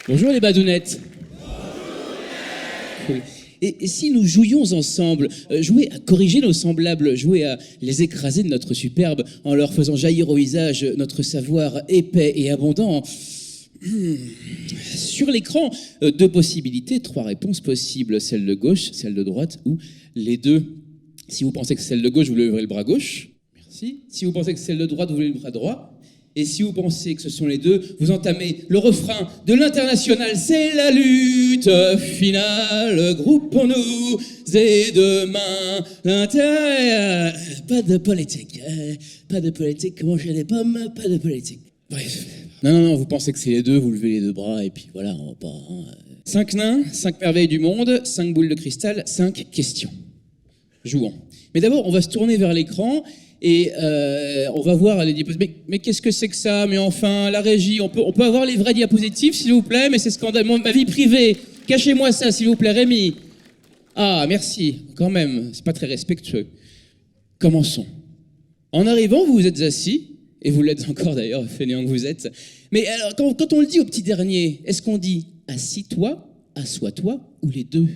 Bonjour les badounettes. Cool. Et si nous jouions ensemble, jouer à corriger nos semblables, jouer à les écraser de notre superbe en leur faisant jaillir au visage notre savoir épais et abondant. Sur l'écran, deux possibilités, trois réponses possibles, celle de gauche, celle de droite ou les deux. Si vous pensez que c'est celle de gauche, vous lèverez le bras gauche. Merci. Si vous pensez que c'est celle de droite, vous lèverez le bras droit. Et si vous pensez que ce sont les deux, vous entamez le refrain de l'International. C'est la lutte finale, groupons-nous et demain l'intérieur. Pas de politique, manger des pommes, pas de politique. Bref. Non, vous pensez que c'est les deux, vous levez les deux bras et puis voilà, on va pas... 5 nains, 5 merveilles du monde, 5 boules de cristal, 5 questions. Jouons. Mais d'abord, on va se tourner vers l'écran et on va voir les diapositives. Mais qu'est-ce que c'est que ça? Mais enfin, la régie, on peut avoir les vraies diapositives, s'il vous plaît? Mais c'est scandaleux. Ma vie privée, cachez-moi ça, s'il vous plaît, Rémi. Ah, merci, quand même, c'est pas très respectueux. Commençons. En arrivant, vous vous êtes assis, et vous l'êtes encore d'ailleurs, fainéant que vous êtes. Mais alors, quand on le dit au petit dernier, est-ce qu'on dit assis-toi, assois-toi, ou les deux?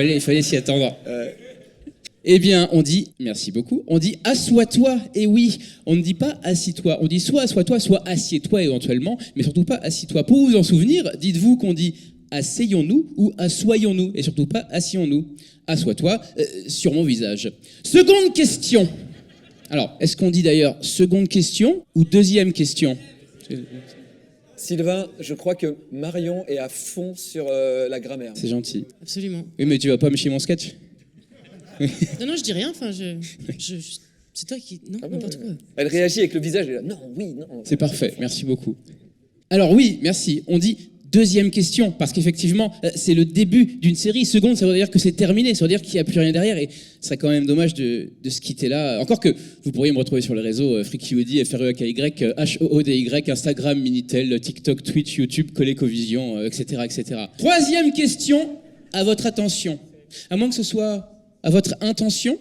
Il fallait s'y attendre. Eh bien, on dit, merci beaucoup, on dit assois-toi, et oui, on ne dit pas assis-toi, on dit soit assois-toi, soit assieds-toi éventuellement, mais surtout pas assis-toi. Pour vous en souvenir, dites-vous qu'on dit asseyons-nous ou assoyons-nous, et surtout pas assions-nous. Assois-toi sur mon visage. Seconde question. Alors, est-ce qu'on dit d'ailleurs seconde question ou deuxième question? Sylvain, je crois que Marion est à fond sur la grammaire. C'est gentil. Absolument. Oui, mais tu vas pas me chier mon sketch? Non, je dis rien, enfin, c'est toi qui... Non, n'importe quoi. Elle réagit avec le visage, elle est là, non, oui, non. C'est parfait, merci beaucoup. Alors oui, merci, on dit deuxième question, parce qu'effectivement, c'est le début d'une série. Seconde, ça veut dire que c'est terminé, ça veut dire qu'il n'y a plus rien derrière, et ce serait quand même dommage de se quitter là. Encore que vous pourriez me retrouver sur les réseaux, FreakyWoody, FREAKY, HOODY, Instagram, Minitel, TikTok, Twitch, YouTube, ColecoVision, etc., etc. Troisième question, à votre attention. À moins que ce soit à votre intention.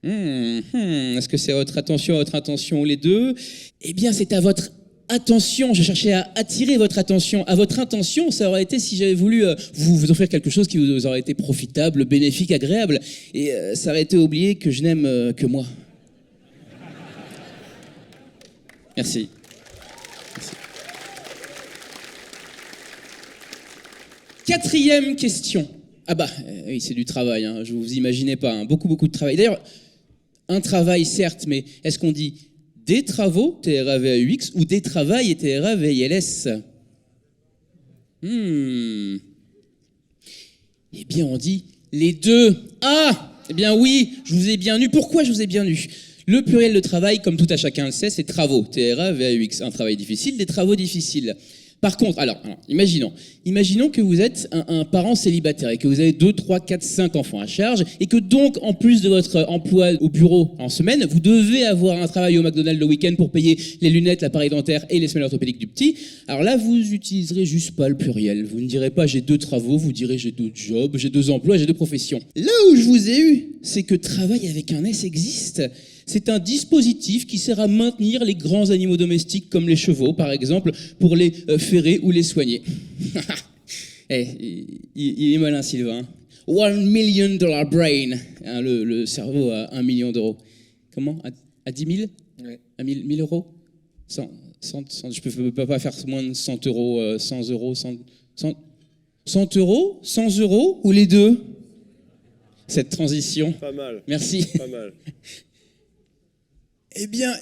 Est-ce que c'est à votre intention ou les deux? Eh bien, c'est à votre attention. Je cherchais à attirer votre attention. À votre intention, ça aurait été si j'avais voulu vous offrir quelque chose qui vous aurait été profitable, bénéfique, agréable. Et ça aurait été oublié que je n'aime que moi. Merci. Merci. Quatrième question. Ah bah, oui, c'est du travail, hein, je vous imaginez pas, hein, beaucoup de travail. D'ailleurs, un travail certes, mais est-ce qu'on dit des travaux, TRAVAUX, ou des travails, TRAVILS? Eh bien, on dit les deux. Ah, eh bien oui, je vous ai bien eu. Pourquoi je vous ai bien eu? Le pluriel de travail, comme tout à chacun le sait, c'est travaux, TRAVAUX, un travail difficile, des travaux difficiles. Par contre, alors imaginons que vous êtes un parent célibataire et que vous avez 2, 3, 4, 5 enfants à charge et que donc, en plus de votre emploi au bureau en semaine, vous devez avoir un travail au McDonald's le week-end pour payer les lunettes, l'appareil dentaire et les semelles orthopédiques du petit. Alors là, vous utiliserez juste pas le pluriel. Vous ne direz pas j'ai 2 travaux, vous direz j'ai 2 jobs, j'ai 2 emplois, j'ai 2 professions. Là où je vous ai eu, c'est que travail avec un S existe. C'est un dispositif qui sert à maintenir les grands animaux domestiques comme les chevaux, par exemple, pour les ferrer ou les soigner. Il est malin, Sylvain. $1 million brain. Hein, le cerveau à 1 million d'euros. Comment? À 10 000? Ouais. À 1000 euros? 100, je peux pas faire moins de 100 euros, 100 euros, 100 euros, 100 euros ou les deux? Cette transition. Pas mal. Merci. Pas mal. Eh bien,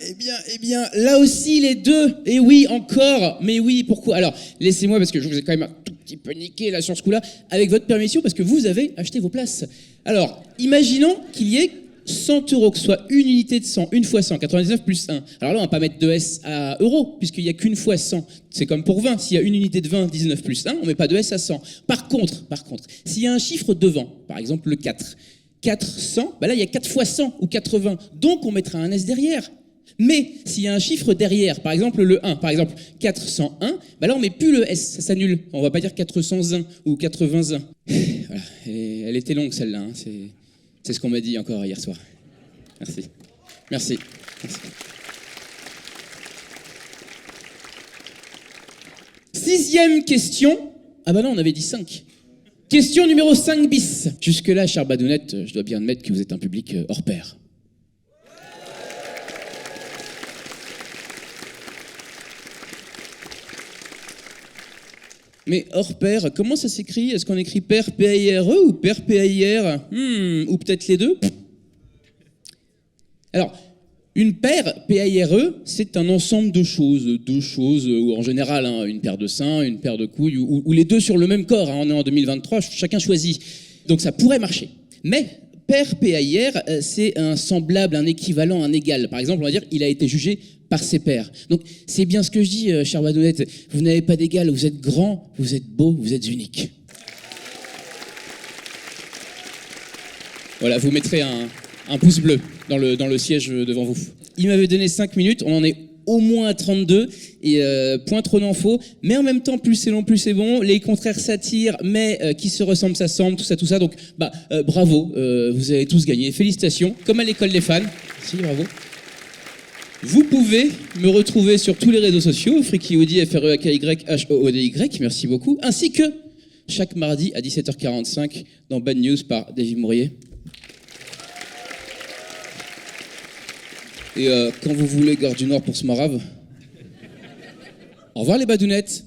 là aussi les deux. Et oui, encore. Mais oui, pourquoi? Alors, laissez-moi, parce que je vous ai quand même un tout petit peu niqué là sur ce coup-là, avec votre permission, parce que vous avez acheté vos places. Alors, imaginons qu'il y ait 100 euros, que ce soit une unité de 100, une fois 100, 99 plus 1. Alors là, on va pas mettre de S à euros, puisqu'il y a qu'une fois 100. C'est comme pour 20. S'il y a une unité de 20, 19 plus 1, on met pas de S à 100. Par contre, s'il y a un chiffre devant, par exemple le 4, 400, bah là, il y a 4 fois 100 ou 80. Donc, on mettra un S derrière. Mais s'il y a un chiffre derrière, par exemple le 1, par exemple 401, bah là, on met plus le S, ça s'annule. On va pas dire 401 ou 81. Voilà. Et elle était longue, celle-là. Hein. C'est ce qu'on m'a dit encore hier soir. Merci. 6e question. Ah bah non, on avait dit 5. Question numéro 5 bis. Jusque-là, chère Badounette, je dois bien admettre que vous êtes un public hors pair. Mais hors pair, comment ça s'écrit? Est-ce qu'on écrit pair P-A-I-R-E ou pair P-A-I-R? Ou peut-être les deux? Alors, une paire, P-A-I-R-E, c'est un ensemble de choses. Deux choses, ou en général, hein, une paire de seins, une paire de couilles, ou les deux sur le même corps. Hein, on est en 2023, chacun choisit. Donc ça pourrait marcher. Mais paire, P-A-I-R, c'est un semblable, un équivalent, un égal. Par exemple, on va dire, il a été jugé par ses pairs. Donc c'est bien ce que je dis, chère Badounette. Vous n'avez pas d'égal, vous êtes grand, vous êtes beau, vous êtes unique. Voilà, vous mettrez un pouce bleu dans le siège devant vous. Il m'avait donné 5 minutes, on en est au moins à 32, et point trop n'en faut, mais en même temps, plus c'est long, plus c'est bon, les contraires s'attirent, mais qui se ressemblent s'assemblent, tout ça, donc bravo, vous avez tous gagné, félicitations, comme à l'école des fans, si, bravo. Vous pouvez me retrouver sur tous les réseaux sociaux, FreakyHoodie, FREAKY, merci beaucoup, ainsi que chaque mardi à 17h45 dans Bad News par David Mourier. Et quand vous voulez, Gare du Nord pour Smarave. Au revoir les badounettes.